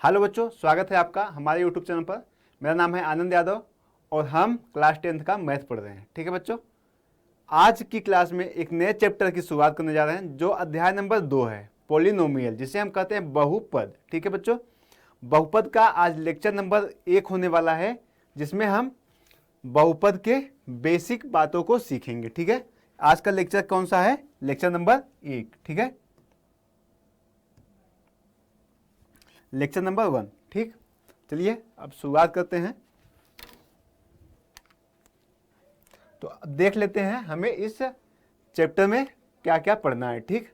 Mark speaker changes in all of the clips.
Speaker 1: Hello बच्चों, स्वागत है आपका हमारे यूट्यूब चैनल पर। मेरा नाम है आनंद यादव और हम क्लास 10th का मैथ पढ़ रहे हैं। ठीक है बच्चों, आज की क्लास में एक नए चैप्टर की शुरुआत करने जा रहे हैं जो अध्याय नंबर 2 है, पॉलिनोमियल, जिसे हम कहते हैं बहुपद। ठीक है बच्चों, बहुपद का आज लेक्चर नंबर 1 होने वाला है, जिसमें हम बहुपद के बेसिक बातों को सीखेंगे। ठीक है, आज का लेक्चर कौन सा है? Lecture number 1। ठीक है, लेक्चर नंबर 1। ठीक, चलिए अब शुरुआत करते हैं। तो अब देख लेते हैं हमें इस चैप्टर में क्या क्या पढ़ना है। ठीक,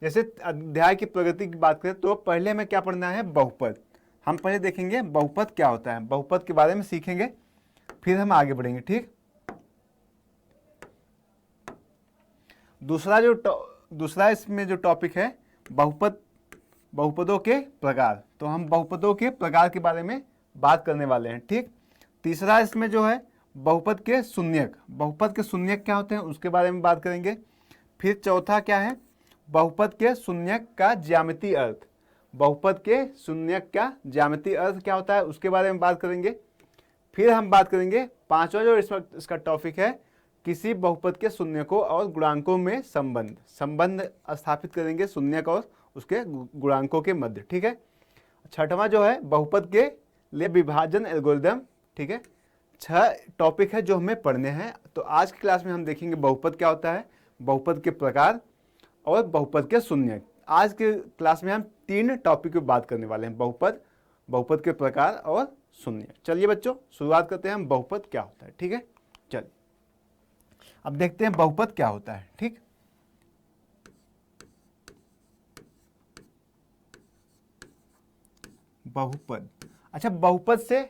Speaker 1: जैसे अध्याय की प्रगति की बात करें तो पहले हमें क्या पढ़ना है? बहुपद। हम पहले देखेंगे बहुपद क्या होता है, बहुपद के बारे में सीखेंगे, फिर हम आगे बढ़ेंगे। ठीक, दूसरा इसमें जो टॉपिक है बहुपदों के प्रकार, तो हम बहुपदों के प्रकार के बारे में बात करने वाले हैं। ठीक, तीसरा इसमें जो है बहुपद के शून्यक, बहुपद के शून्यक क्या होते हैं उसके बारे में बात करेंगे। फिर चौथा क्या है? बहुपद के शून्यक का ज्यामितीय अर्थ, बहुपद के शून्यक का ज्यामितीय अर्थ क्या होता है उसके बारे में बात करेंगे। फिर हम बात करेंगे पांचवा जो इसका टॉपिक है, किसी बहुपद के शून्यकों और गुणांकों में संबंध स्थापित करेंगे शून्यक और उसके गुणांकों के मध्य। ठीक है, छठवां जो है बहुपद के लिए विभाजन एल्गोरिदम। ठीक है, 6 टॉपिक है जो हमें पढ़ने हैं। तो आज की क्लास में हम देखेंगे बहुपद क्या होता है, बहुपद के प्रकार और बहुपद के शून्यक। आज के क्लास में हम 3 टॉपिक की बात करने वाले हैं, बहुपद के प्रकार और शून्यक। चलिए बच्चों शुरुआत करते हैं हम बहुपद क्या होता है। ठीक है, चलिए अब देखते हैं बहुपद क्या होता है। ठीक, बहुपद। अच्छा, बहुपद से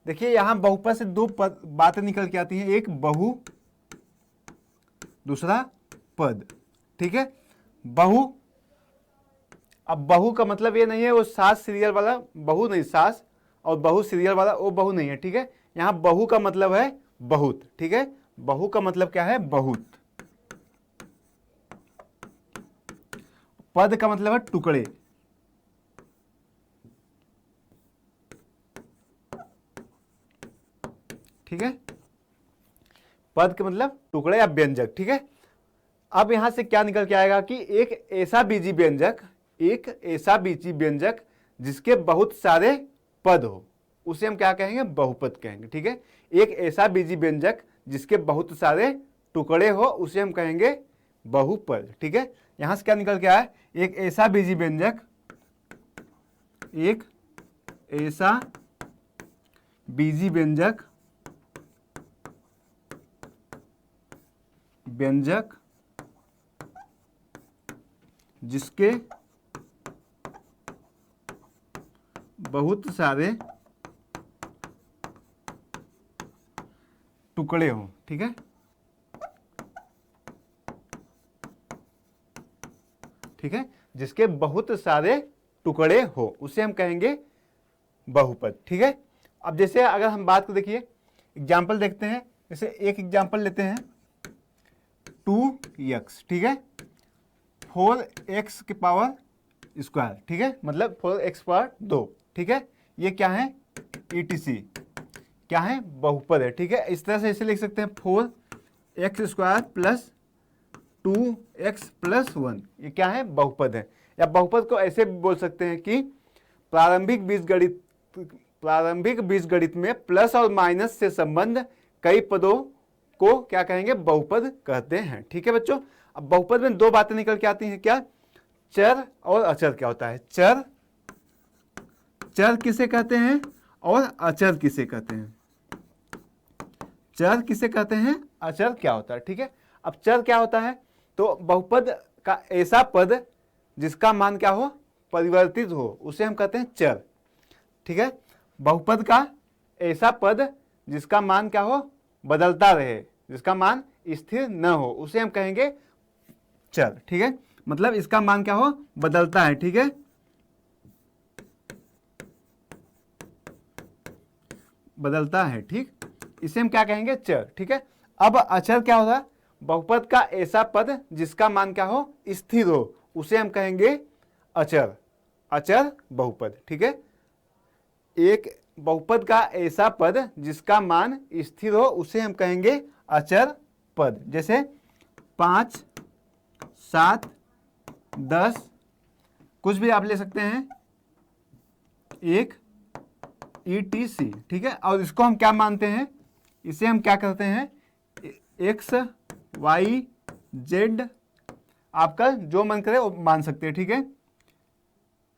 Speaker 1: देखिए यहां बहुपद से 2 बातें निकल के आती हैं, एक बहु, दूसरा पद। ठीक है, बहु, अब बहु का मतलब ये नहीं है वो सास सीरियल वाला बहु नहीं, सास और बहु सीरियल वाला वो बहु नहीं है। ठीक है, यहां बहु का मतलब है बहुत। ठीक है, बहु का मतलब क्या है? बहुत। पद का मतलब है टुकड़े। ठीक है, पद के मतलब टुकड़े या व्यंजक। ठीक है, अब यहां से क्या निकल के आएगा कि एक ऐसा बीजी व्यंजक जिसके बहुत सारे पद हो उसे हम क्या कहेंगे? बहुपद कहेंगे। ठीक है, एक ऐसा बीजी व्यंजक जिसके बहुत सारे टुकड़े हो उसे हम कहेंगे बहुपद। ठीक है, यहां से क्या निकल के आया? एक ऐसा बीजी व्यंजक जिसके बहुत सारे टुकड़े हों। ठीक है, ठीक है, जिसके बहुत सारे टुकड़े हो उसे हम कहेंगे बहुपद। ठीक है, अब जैसे अगर हम बात को देखिए एग्जाम्पल देखते हैं, जैसे एक एग्जाम्पल लेते हैं 2x। ठीक है, 4x की पावर स्क्वायर। ठीक है, मतलब 4x पावर 2। ठीक है, ये क्या है? ETC क्या है? बहुपद है। ठीक है, इस तरह से इसे लिख सकते हैं 4x square plus 2x plus 1, ये क्या है? बहुपद है। या बहुपद को ऐसे भी बोल सकते हैं कि प्रारंभिक बीजगणित में प्लस और माइनस से संबंध कई पदों को क्या कहेंगे? बहुपद कहते हैं। ठीक है बच्चों, अब बहुपद में 2 बातें निकल के आती हैं, क्या? चर और अचर क्या होता है? चर किसे कहते हैं और अचर किसे कहते हैं? चर किसे कहते हैं, अचर क्या होता है? ठीक है, अब चर क्या होता है? तो बहुपद का ऐसा पद जिसका मान क्या हो? परिवर्तित हो, उसे हम कहते हैं चर। ठीक है, बहुपद का ऐसा पद जिसका मान क्या हो? बदलता रहे, जिसका मान स्थिर न हो, उसे हम कहेंगे चर। ठीक है, मतलब इसका मान क्या हो? बदलता है। ठीक है, बदलता है। ठीक, इसे हम क्या कहेंगे? चर। ठीक है, अब अचर क्या होगा? बहुपद का ऐसा पद जिसका मान क्या हो? स्थिर हो, उसे हम कहेंगे अचर बहुपद। ठीक है, एक बहुपद का ऐसा पद जिसका मान स्थिर हो उसे हम कहेंगे अचर पद। जैसे 5, 7, 10 कुछ भी आप ले सकते हैं, एक ETC, ठीक है। और इसको हम क्या मानते हैं, इसे हम क्या करते हैं, X, Y, Z, आपका जो मन करे वो मान सकते हैं, ठीक है,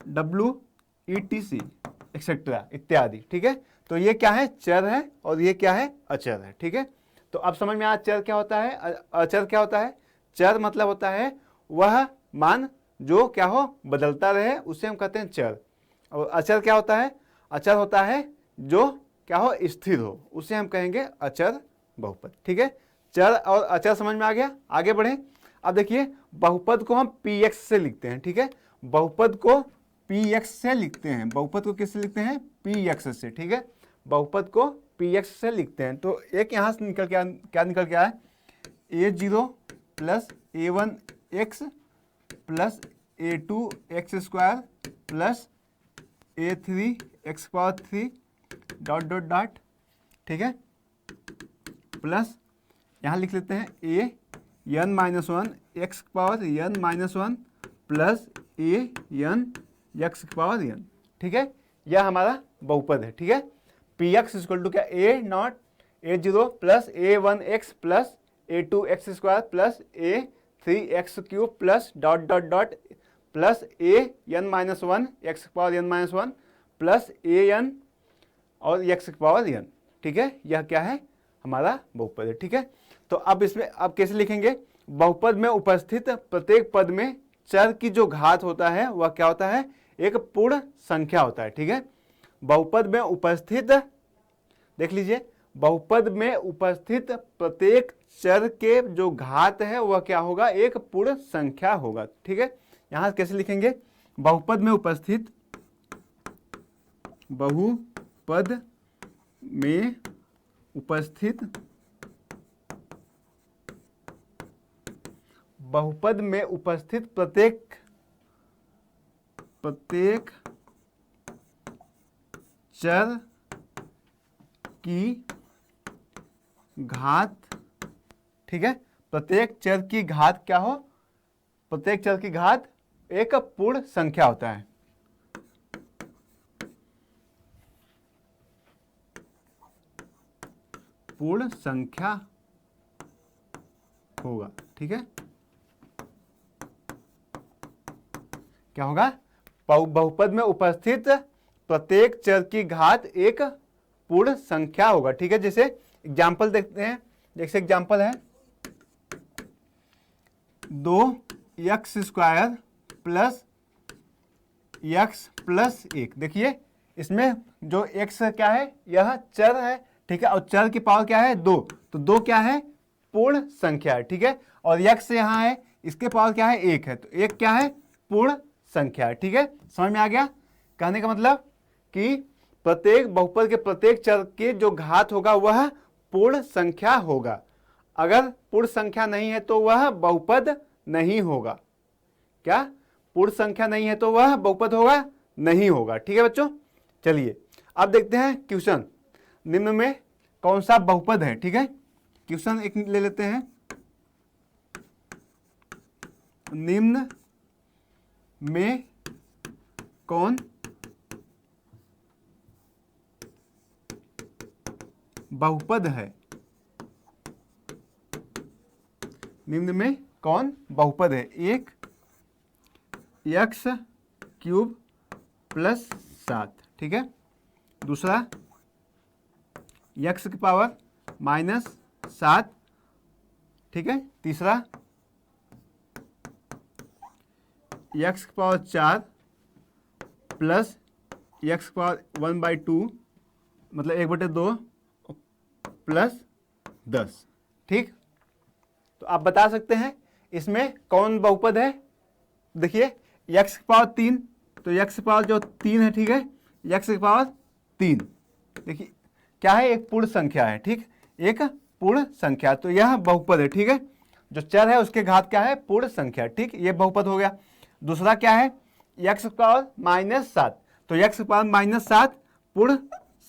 Speaker 1: WETC एक्सेट्रा इत्यादि, ठीक है। तो ये क्या है, चर है, और ये क्या है, अचर है, ठीक है। तो अब समझ में आया चर क्या होता है, अचर क्या होता है। चर मतलब होता है वह मान जो क्या हो, बदलता रहे, उसे हम कहते हैं चर। और अचर क्या होता है, अचर होता है जो क्या हो, स्थिर हो, उसे हम कहेंगे अचर बहुपद, ठीक है। चर और अचर समझ में आ गया। आगे बढ़े। अब देखिए बहुपद को हम px से लिखते हैं, ठीक है। बहुपद को px से लिखते हैं, बहुपद को किससे लिखते हैं, px से, ठीक है। बहुपद को px से लिखते हैं। तो एक यहाँ से निकल क्या निकल के आया, a0 plus a1x plus a2x square plus a3x⁻3 dot dot dot, ठीक है, प्लस यहाँ लिख लेते हैं a(n-1) x⁻(n-1) प्लस a(n)x⁻(n), ठीक है। यह हमारा बहुपद है, ठीक है। px इक्वल टू क्या, a0 plus a1x plus a2x square plus a3x³ plus dot dot dot plus a(n-1) x⁻(n-1) plus an और x⁻(n), ठीक है। यह क्या है, हमारा बहुपद है, ठीक है। तो अब इसमें अब कैसे लिखेंगे, बहुपद में उपस्थित प्रत्येक पद में चर की जो घात होता है वह क्या होता है, एक पूर्ण संख्या होता है, ठीक है। बहुपद में उपस्थित, देख लीजिए, बहुपद में उपस्थित प्रत्येक चर के जो घात है वह क्या होगा, एक पूर्ण संख्या होगा, ठीक है। यहां कैसे लिखेंगे, बहुपद में उपस्थित, बहुपद में उपस्थित, बहुपद में उपस्थित प्रत्येक चर की घात, ठीक है। प्रत्येक चर की घात क्या हो, प्रत्येक चर की घात एक पूर्ण संख्या होता है, पूर्ण संख्या होगा, ठीक है। क्या होगा, बहुपद में उपस्थित प्रत्येक चर की घात एक पूर्ण संख्या होगा, ठीक है। जैसे एग्जाम्पल देखते हैं, जैसे एग्जाम्पल है 2x² प्लस x प्लस 1। देखिए इसमें जो x क्या है, यह चर है, ठीक है, और चर की पावर क्या है, 2, तो 2 क्या है, पूर्ण संख्या है, ठीक है। और x यहाँ है, इसके पावर क्या है, 1 है, तो 1 क्या है, पूर्ण संख्या है, ठीक है। समझ में आ गया। कहने का मतलब कि प्रत्येक बहुपद के प्रत्येक चर के जो घात होगा वह पूर्ण संख्या होगा। अगर पूर्ण संख्या नहीं है तो वह बहुपद नहीं होगा। क्या, पूर्ण संख्या नहीं है तो वह बहुपद होगा, नहीं होगा, ठीक है बच्चों। चलिए अब देखते हैं क्वेश्चन, निम्न में कौन सा बहुपद है, ठीक है। क्वेश्चन एक ले लेते हैं, निम्न में कौन बहुपद है, निम्न में कौन बहुपद है। एक x³ प्लस 7, ठीक है। दूसरा x की पावर -7, ठीक है। तीसरा x की पावर 4 प्लस x की पावर 1/2 मतलब 1/2 प्लस 10, ठीक। तो आप बता सकते हैं इसमें कौन बहुपद है। देखिए x की पावर 3, तो x की पावर जो 3 है, ठीक है, x की पावर 3, देखिए क्या है, एक पूर्ण संख्या है, ठीक, एक पूर्ण संख्या, तो यह बहुपद है, ठीक है। जो चर है उसके घात क्या है, पूर्ण संख्या, ठीक, ये बहुपद हो गया। दूसरा क्या है, x की पावर -7, तो x की पावर -7 पूर्ण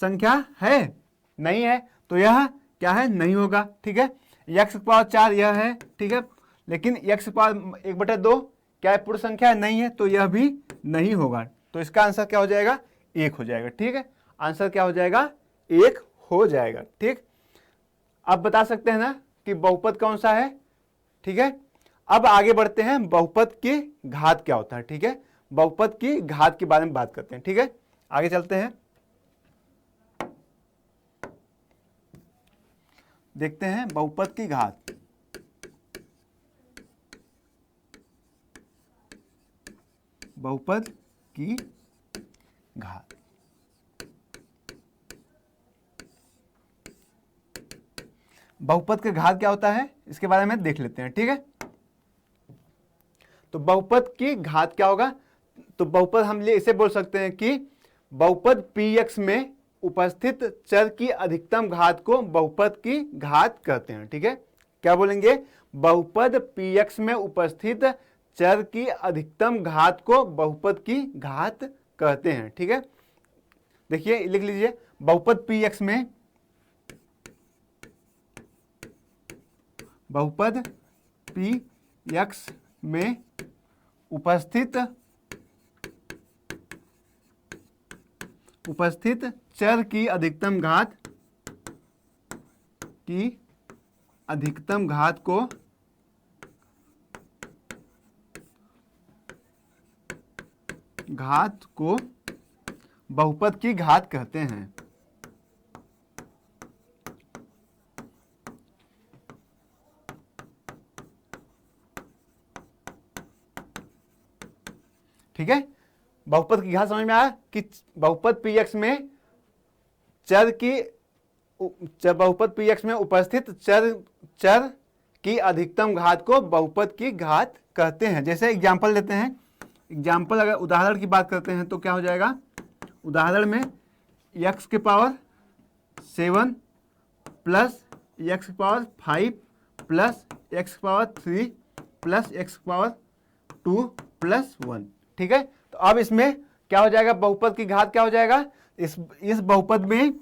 Speaker 1: संख्या है? नहीं है, तो यह क्या है? नहीं होगा। ठीक है, x की पावर 4 यह है। ठीक है, लेकिन x की पावर 1/2 क्या है? पूर्ण संख्या है? नहीं है, तो यह भी नहीं होगा। तो इसका आंसर क्या हो जाएगा? 1 हो जाएगा। ठीक है, आंसर क्या हो जाएगा? 1 हो जाएगा। ठीक, अब बता सकते हैं ना कि बहुपद कौन सा है। ठीक है, अब आगे बढ़ते हैं, बहुपद की घात क्या होता है। ठीक है, बहुपद की घात के बारे में बात करते हैं। ठीक है, आगे चलते हैं, देखते हैं बहुपद की घात। बहुपद की घात, बहुपद की घात क्या होता है इसके बारे में देख लेते हैं। ठीक है, तो बहुपद की घात क्या होगा? तो बहुपद हम इसे बोल सकते हैं कि बहुपद px में उपस्थित चर की अधिकतम घात को बहुपद की घात कहते हैं। ठीक है, क्या बोलेंगे? बहुपद px में उपस्थित चर की अधिकतम घात को बहुपद की घात कहते हैं। ठीक है, देखिए लिख लीजिए, बहुपद px में, बहुपद px में उपस्थित चर की अधिकतम घात को बहुपद की घात कहते हैं। ठीक है, बहुपद की घात समझ में आया कि बहुपद px में बहुपद px में उपस्थित चर की अधिकतम घात को बहुपद की घात कहते हैं। जैसे एग्जांपल लेते हैं, एग्जांपल अगर उदाहरण की बात करते हैं तो क्या हो जाएगा? उदाहरण में x की पावर 7 प्लस x की पावर 5 प्लस x की पावर 3 प्लस x की पावर 2 प्लस 1। ठीक है, तो अब इसमें क्या हो जाएगा? बहुपद की घात क्या हो जाएगा? इस बहुपद में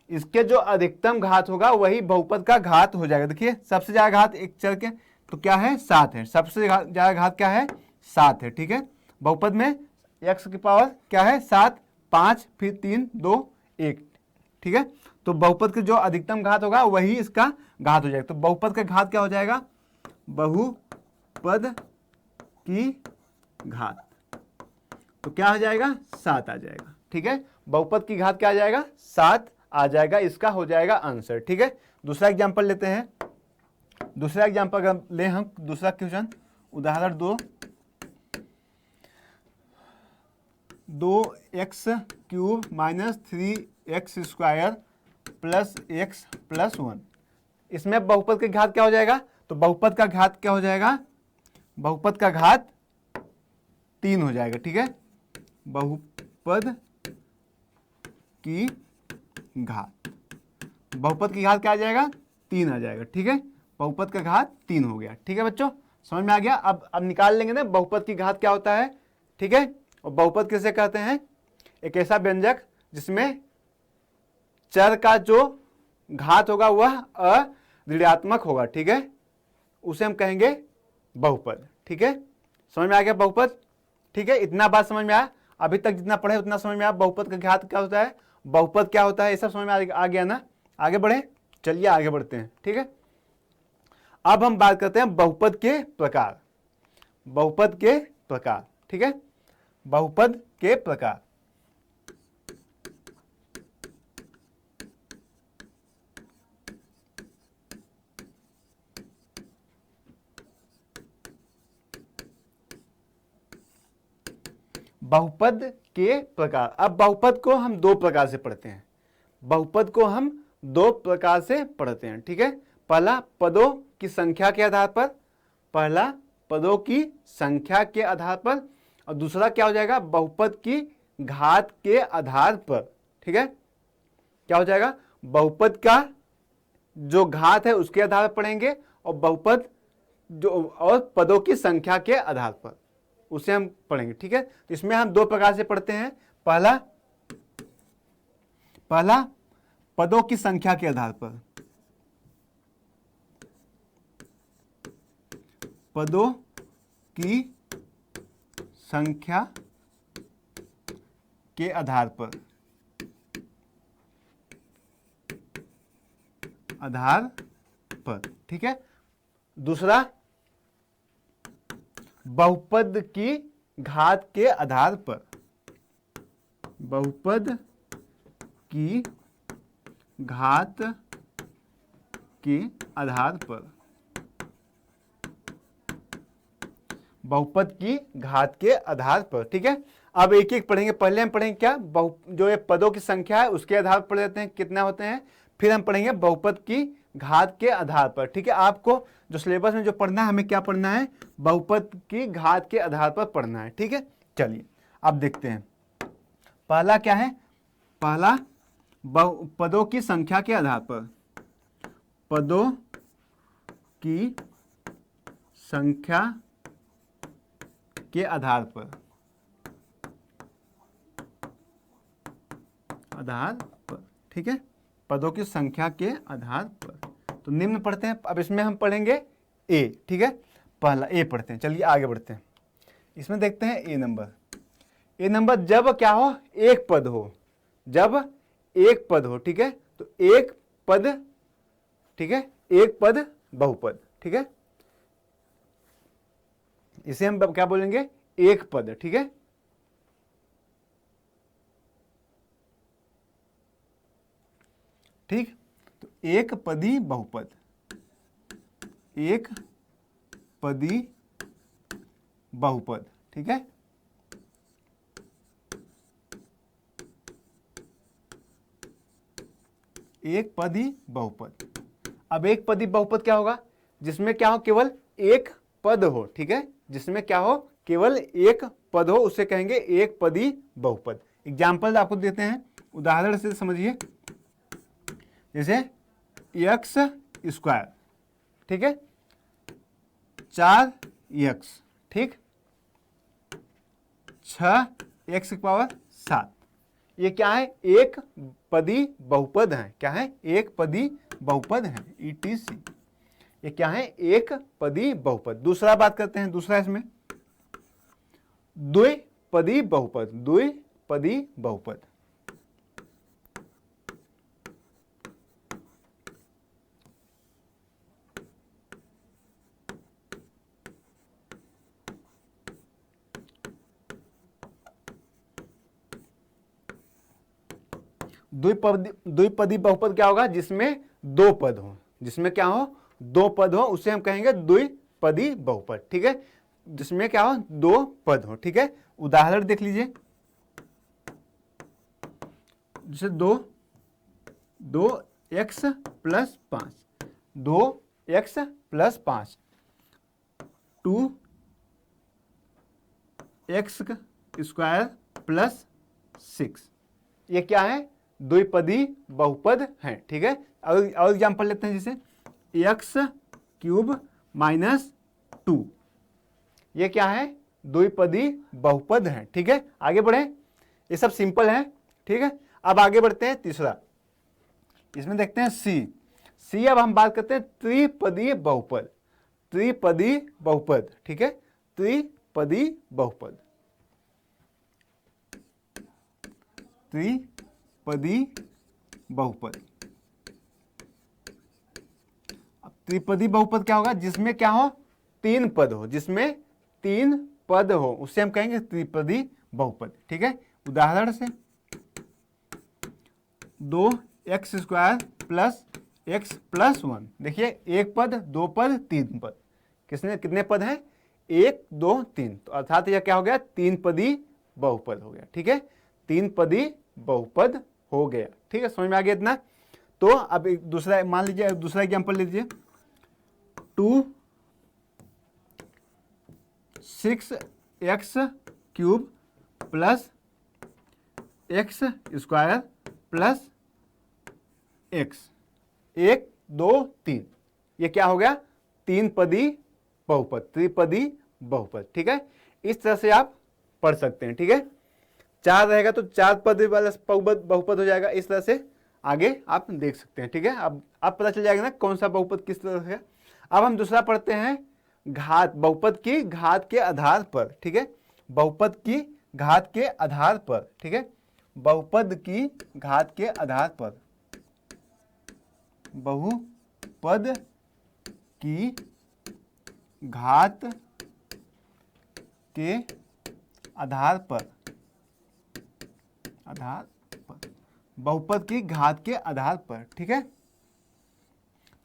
Speaker 1: इसके जो अधिकतम घात होगा वही बहुपद का घात हो जाएगा। देखिए, सबसे ज्यादा घात एक चर के तो क्या है? 7 है। सबसे ज्यादा घात क्या है? 7 है। ठीक है, बहुपद में x की पावर क्या है? 7, 5, फिर 3, 2, 1। ठीक है, तो बहुपद के जो अधिकतम घात होगा वही इसका घात हो जाएगा। तो बहुपद का घात क्या हो जाएगा? बहुपद की घात, तो क्या हो जाएगा? 7 आ जाएगा। ठीक है, बहुपद की घात क्या आ जाएगा? 7 आ जाएगा, इसका हो जाएगा आंसर। ठीक है, दूसरा एग्जांपल लेते हैं। दूसरा एग्जांपल अगर ले हम, दूसरा क्वेश्चन, उदाहरण 2x³ minus 3x² plus x plus 1। इसमें बहुपद की घात क्या हो जाएगा? तो बहुपद का घात क्या हो जाएगा? बहुपद का घात 3 हो जाएगा। ठीक है, बहुपद की घात, बहुपद की घात क्या आ जाएगा? 3 आ जाएगा। ठीक है, बहुपद का घात 3 हो गया। ठीक है बच्चों, समझ में आ गया? अब निकाल लेंगे ना बहुपद की घात क्या होता है। ठीक है, और बहुपद किसे कहते हैं? एक ऐसा व्यंजक जिसमें चर का जो घात होगा वह अऋणात्मक होगा। ठीक है, उसे हम कहेंगे बहुपद। ठीक है, समझ में आ गया बहुपद? ठीक है, इतना बात समझ में आया? अभी तक जितना पढ़े उतना समझ में आया। बहुपद का घात क्या होता है, बहुपद क्या होता है, ये सब समझ में आ गया ना? आगे बढ़े, चलिए आगे बढ़ते हैं। ठीक है, अब हम बात करते हैं बहुपद के प्रकार। बहुपद के प्रकार, ठीक है, बहुपद के प्रकार। बहुपद के प्रकार, अब बहुपद को हम 2 प्रकार से पढ़ते हैं। बहुपद को हम 2 प्रकार से पढ़ते हैं। ठीक है, पहला पदों की संख्या के आधार पर, पहला पदों की संख्या के आधार पर, और दूसरा क्या हो जाएगा? बहुपद की घात के आधार पर। ठीक है, क्या हो जाएगा? बहुपद का जो घात है उसके आधार पर पढ़ेंगे, और बहुपद जो और पदों की संख्या के आधार पर उसे हम पढ़ेंगे। ठीक है, तो इसमें हम 2 प्रकार से पढ़ते हैं। पहला पहला पदों की संख्या के आधार पर, पदों की संख्या के आधार पर, ठीक है। दूसरा बहुपद की घात के आधार पर, बहुपद की घात के आधार पर, बहुपद की घात के आधार पर, ठीक है। अब एक एक पढ़ेंगे। पहले हम पढ़ेंगे क्या, जो ये पदों की संख्या है उसके आधार पर पढ़ लेते हैं कितना होते हैं, फिर हम पढ़ेंगे बहुपद की घात के आधार पर, ठीक है। आपको जो सिलेबस में जो पढ़ना है, हमें क्या पढ़ना है, बहुपद की घात के आधार पर पढ़ना है, ठीक है। चलिए अब देखते हैं पहला क्या है, पहला पदों की संख्या के आधार पर, पदों की संख्या के आधार पर, ठीक है, पदों की संख्या के आधार पर। तो निम्न पढ़ते हैं। अब इसमें हम पढ़ेंगे ए, ठीक है, पहला ए पढ़ते हैं। चलिए आगे बढ़ते हैं। इसमें देखते हैं ए नंबर जब क्या हो, एक पद हो, जब एक पद हो, ठीक है। तो एक पद, ठीक है, एक पद बहुपद, ठीक है, इसे हम क्या बोलेंगे, एक पद, ठीक है। ठीक, तो एक पदी बहुपद, एक पदी बहुपद, ठीक है। एक पदी बहुपद। अब एक पदी बहुपद क्या होगा, जिसमें क्या हो, केवल एक पद हो, ठीक है, जिसमें क्या हो, केवल एक पद हो, उसे कहेंगे एक पदी बहुपद। एग्जाम्पल आपको देते हैं, उदाहरण से समझिए। जैसे एक्स स्क्वायर, ठीक है, 4x, ठीक, 6x की पावर 7, ये क्या है, एक पदी बहुपद है। क्या है, एक पदी बहुपद है, ETC। ये क्या है, एक पदी बहुपद। दूसरा बात करते हैं, दूसरा इसमें द्विपदी बहुपद, द्विपदी बहुपद। द्विपदी बहुपद क्या होगा, जिसमें दो पद हो, जिसमें क्या हो, दो पद हो, उसे हम कहेंगे द्विपदी बहुपद, ठीक है, जिसमें क्या हो, दो पद हो, ठीक है। उदाहरण देख लीजिए। जैसे 2x plus 5, 2x plus 5, 2x square plus 6, ये क्या है, द्विपदी बहुपद है, ठीक है। और एग्जाम्पल लेते हैं, जैसे x³ माइनस 2, ये क्या है, द्विपदी बहुपद है, ठीक है। आगे बढ़े, ये सब सिंपल है, ठीक है। अब आगे बढ़ते हैं तीसरा, इसमें देखते हैं सी। अब हम बात करते हैं त्रिपदी बहुपद, त्रिपदी बहुपद, ठीक है, त्रिपदी बहुपद, त्रिपदी बहुपद। अब त्रिपदी बहुपद क्या होगा, जिसमें क्या हो, तीन पद हो, जिसमें तीन पद हो, उसे हम कहेंगे त्रिपदी बहुपद, ठीक है। उदाहरण से 2x square plus x plus 1, देखिए एक पद, दो पद, तीन पद, कितने पद हैं, 1 2 3, तो अर्थात यह क्या हो गया, तीन पदी बहुपद हो गया, ठीक है, तीन पदी बहुपद हो गया, ठीक है। समझ में आ गया इतना। तो अब एक दूसरा मान लीजिए, दूसरा एग्जांपल लीजिए, 6x³ plus x square plus x, 1 2 3, ये क्या हो गया, तीन पदी बहुपद, त्रिपदी बहुपद, ठीक है। इस तरह से आप पढ़ सकते हैं, ठीक है। 4 रहेगा तो 4 पद वाला बहुपद हो जाएगा। इस तरह से आगे आप देख सकते हैं। ठीक है, अब पता चल जाएगा ना कौन सा बहुपद किस तरह है। अब हम दूसरा पढ़ते हैं, घात, बहुपद की घात के आधार पर। ठीक है, बहुपद की घात के आधार पर। ठीक है, बहुपद की घात के आधार पर, बहुपद की घात के आधार पर, बहुपद की घात के आधार पर। ठीक है,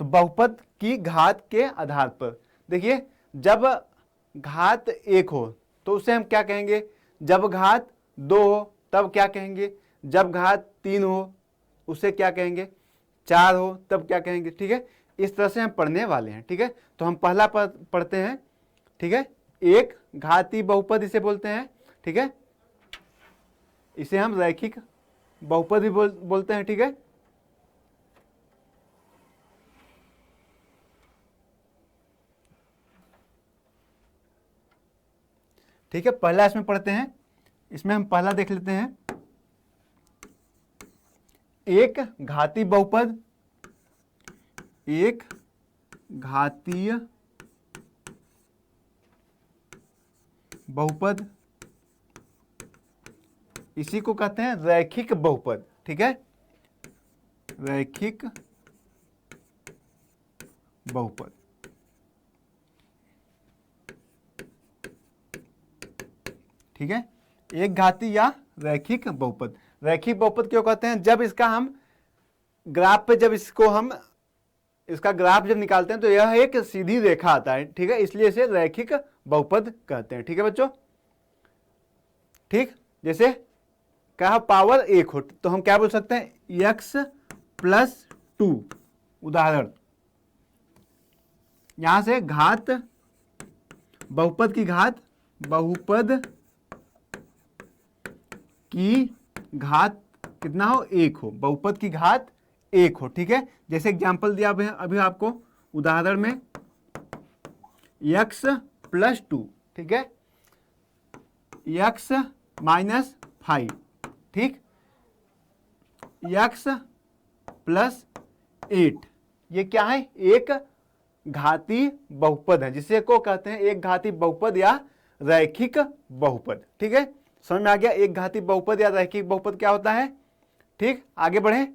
Speaker 1: तो बहुपद की घात के आधार पर देखिए, जब घात 1 हो तो उसे हम क्या कहेंगे, जब घात 2 हो तब क्या कहेंगे, जब घात 3 हो उसे क्या कहेंगे, 4 हो तब क्या कहेंगे। ठीक है, इस तरह से हम पढ़ने वाले हैं। ठीक है, तो हम पहला पढ़ते हैं। ठीक है, एक घाती बहुपद इसे बोलते हैं। ठीक है, इसे हम रैखिक बहुपद भी बोलते हैं। ठीक है, ठीक है, पहला इसमें पढ़ते हैं। इसमें हम पहला देख लेते हैं, एक घाती बहुपद, एक घातीय बहुपद, इसी को कहते हैं रैखिक बहुपद। ठीक है, रैखिक बहुपद। ठीक है, एक घाती या रैखिक बहुपद। रैखिक बहुपद क्यों कहते हैं, जब इसका हम ग्राफ पे, जब इसको हम इसका ग्राफ जब निकालते हैं तो यह एक सीधी रेखा आता है। ठीक है, इसलिए इसे रैखिक बहुपद कहते हैं। ठीक है बच्चों, ठीक, जैसे क्या पावर 1 हो तो हम क्या बोल सकते हैं, x+2। उदाहरण, यहां से घात, बहुपद की घात, बहुपद की घात कितना हो, 1 हो, बहुपद की घात 1 हो। ठीक है, जैसे एग्जांपल दिया अभी आपको उदाहरण में, x+2। ठीक है, x-5। ठीक, x+8, ये क्या है, एक घाती बहुपद है, जिसे को कहते हैं एक घाती बहुपद या रैखिक बहुपद। ठीक है, समझ में आ गया एक घाती बहुपद या रैखिक बहुपद क्या होता है। ठीक, आगे बढ़े,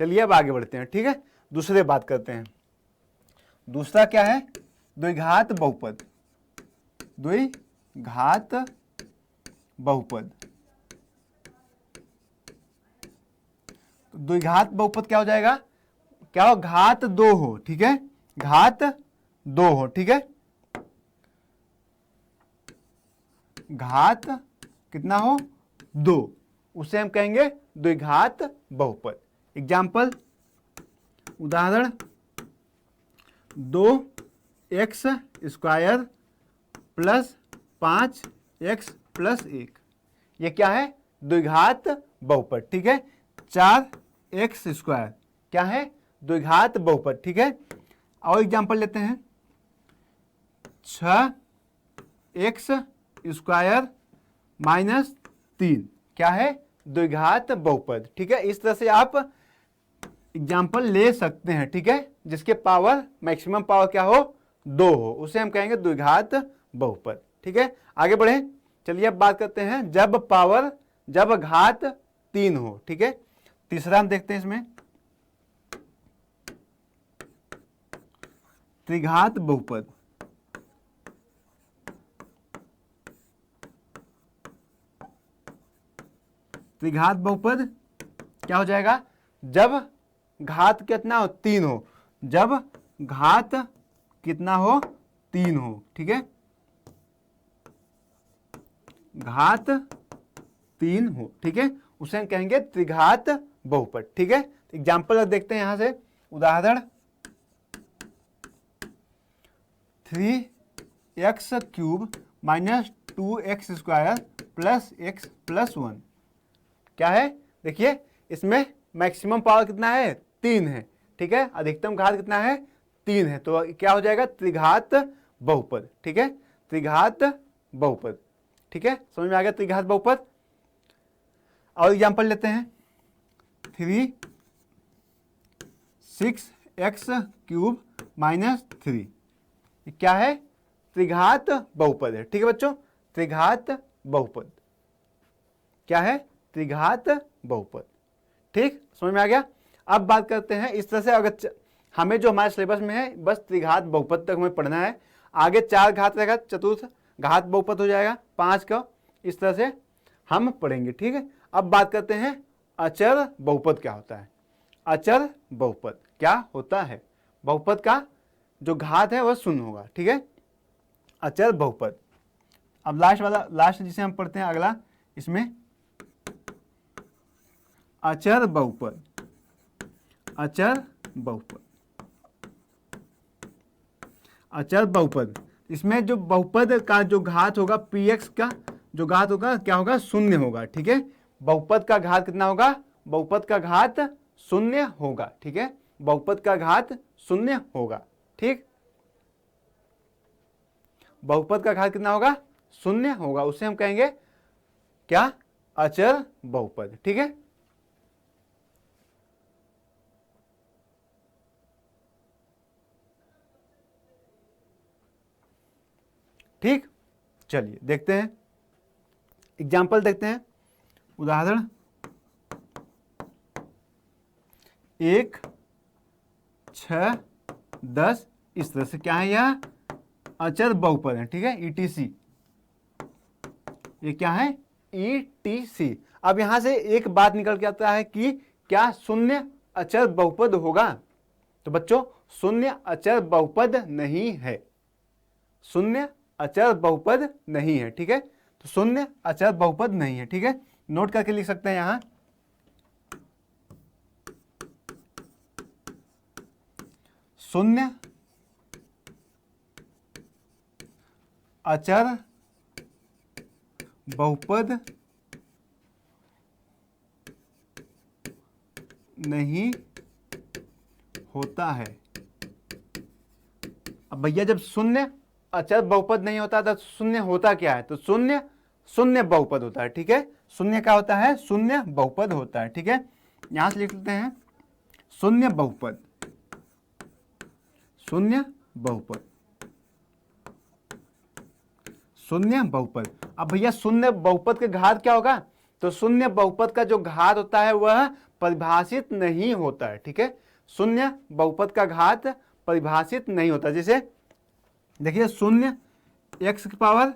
Speaker 1: चलिए अब आगे बढ़ते हैं। ठीक है, दूसरे बात करते हैं। दूसरा क्या है, द्विघात बहुपद, द्विघात बहुपद। द्विघात बहुपद क्या हो जाएगा, क्या हो, घात 2 हो। ठीक है, घात 2 हो। ठीक है, घात कितना हो, 2, उसे हम कहेंगे द्विघात बहुपद। एग्जाम्पल, उदाहरण, 2x² + 5x+1, ये क्या है, द्विघात बहुपद। ठीक है, 4x² क्या है, द्विघात बहुपद। ठीक है, और एग्जाम्पल लेते हैं, 6x² -3 क्या है, द्विघात बहुपद। ठीक है, इस तरह से आप एग्जाम्पल ले सकते हैं। ठीक है, जिसके पावर मैक्सिमम पावर क्या हो, 2 हो, उसे हम कहेंगे द्विघात बहुपद। ठीक है, आगे बढ़े, चलिए अब बात करते हैं जब घात 3 हो। ठीक है, तीसरा हम देखते हैं इसमें, त्रिघात बहुपद। त्रिघात बहुपद क्या हो जाएगा, जब घात कितना हो, 3 हो, जब घात कितना हो, 3 हो। ठीक है, घात 3 हो। ठीक है, उसे हम कहेंगे त्रिघात बहुपद। ठीक है, एग्जाम्पल देखते हैं यहां से, उदाहरण, 3x³ -2x² + x+1 क्या है, देखिए इसमें मैक्सिमम पावर कितना है, 3 है। ठीक है, अधिकतम घात कितना है, 3 है, तो क्या हो जाएगा, त्रिघात बहुपद। ठीक है, त्रिघात बहुपद। ठीक है, समझ में आ गया त्रिघात बहुपद। और एग्जाम्पल लेते हैं 6x³ - 3, क्या है? त्रिघात बहुपद है। ठीक है बच्चों, त्रिघात बहुपद क्या है? त्रिघात बहुपद। ठीक, समझ में आ गया। अब बात करते हैं इस तरह से, अगर हमें जो हमारे सिलेबस में है बस त्रिघात बहुपद तक हमें पढ़ना है, आगे 4 घात रहेगा, चतुर्थ घात बहुपद हो जाएगा 5 का, इस तरह से हम पढ़ेंगे। ठीक है, अब बात करते हैं अचर बहुपद क्या होता है। अचर बहुपद क्या होता है? बहुपद का जो घात है वह शून्य होगा। ठीक है, अचर बहुपद। अब लास्ट जिसे हम पढ़ते हैं अगला, इसमें अचर बहुपद। अचर बहुपद, अचर बहुपद, इसमें जो बहुपद का जो घात होगा px का जो घात होगा क्या होगा? शून्य होगा। ठीक है, बहुपद का घात कितना होगा? बहुपद का घात शून्य होगा। ठीक है, बहुपद का घात शून्य होगा। ठीक, बहुपद का घात कितना होगा? शून्य होगा, उसे हम कहेंगे क्या? अचर बहुपद। ठीक है, ठीक, चलिए देखते हैं एग्जाम्पल, देखते हैं उदाहरण। 1, 6, 10, इस तरह से क्या है? यह अचर बहुपद है। ठीक है, ETC, ये क्या है? ETC। अब यहां से एक बात निकल के आता है कि क्या शून्य अचर बहुपद होगा? तो बच्चों शून्य अचर बहुपद नहीं है, शून्य अचर बहुपद नहीं है। ठीक है, तो शून्य अचर बहुपद नहीं है। ठीक है, नोट करके लिख सकते हैं यहां, शून्य अचर बहुपद नहीं होता है। अब भैया जब शून्य अचर बहुपद नहीं होता तो शून्य होता क्या है? तो शून्य शून्य बहुपद होता है। ठीक है, शून्य क्या होता है? शून्य बहुपद होता है। ठीक है, यहां से लिख लेते हैं शून्य बहुपद, शून्य बहुपद, शून्य बहुपद। अब भैया शून्य बहुपद के घात क्या होगा? तो शून्य बहुपद का जो घात होता है वह परिभाषित नहीं होता है। ठीक है, शून्य बहुपद का घात परिभाषित नहीं होता। जैसे देखिए शून्य x की पावर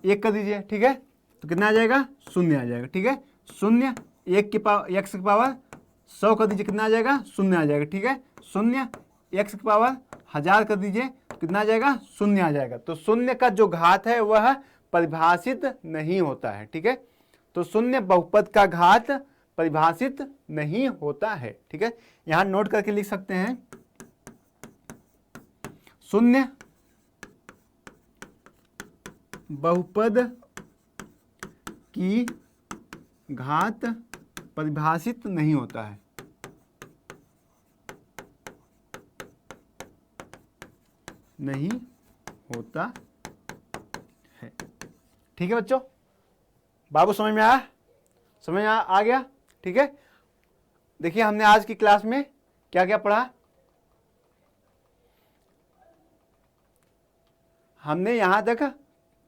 Speaker 1: 1 कर दीजिए। ठीक है, तो कितना आ जाएगा? शून्य आ जाएगा। ठीक है, शून्य x की पावर 100 कर दीजिए, कितना आ जाएगा? शून्य आ जाएगा। ठीक है, शून्य x की पावर 1000 कर दीजिए, कितना आ जाएगा? शून्य आ जाएगा। तो शून्य का जो घात है वह परिभाषित नहीं होता है। ठीक है, तो शून्य बहुपद का घात परिभाषित नहीं होता है। ठीक है, यहां नोट करके लिख सकते हैं शून्य बहुपद की घात परिभाषित नहीं होता है। नहीं होता है। ठीक है बच्चों, बाबू समझ में आया? समझ में आ गया? ठीक है, देखिए हमने आज की क्लास में क्या क्या पढ़ा। हमने यहां तक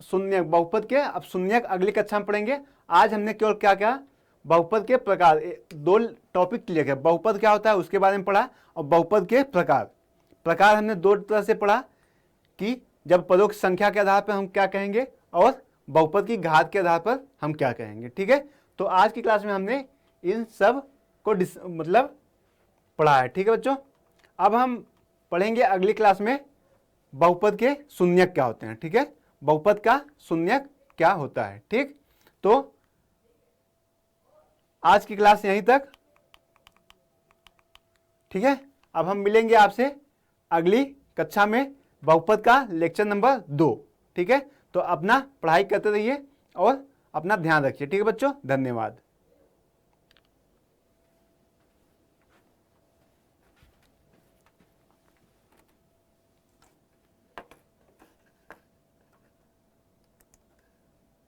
Speaker 1: शून्य बहुपद के, अब शून्यक अगली कक्षा में पढ़ेंगे। आज हमने केवल क्या क्या? बहुपद के प्रकार, 2 टॉपिक क्लियर किया। बहुपद क्या होता है उसके बारे में पढ़ा, और बहुपद के प्रकार हमने 2 तरह से पढ़ा कि जब पदों की संख्या के आधार पर हम क्या कहेंगे और बहुपद की घात के आधार पर हम क्या कहेंगे। ठीक है, तो आज की क्लास में हमने इन सब को मतलब पढ़ा है। ठीक है बच्चों, अब हम पढ़ेंगे अगली क्लास में बहुपद के शून्यक क्या होते हैं। ठीक है, बहुपद का शून्यक क्या होता है। ठीक, तो आज की क्लास यहीं तक। ठीक है, अब हम मिलेंगे आपसे अगली कक्षा में बहुपद का लेक्चर नंबर 2। ठीक है, तो अपना पढ़ाई करते रहिए और अपना ध्यान रखिए। ठीक है बच्चों, धन्यवाद।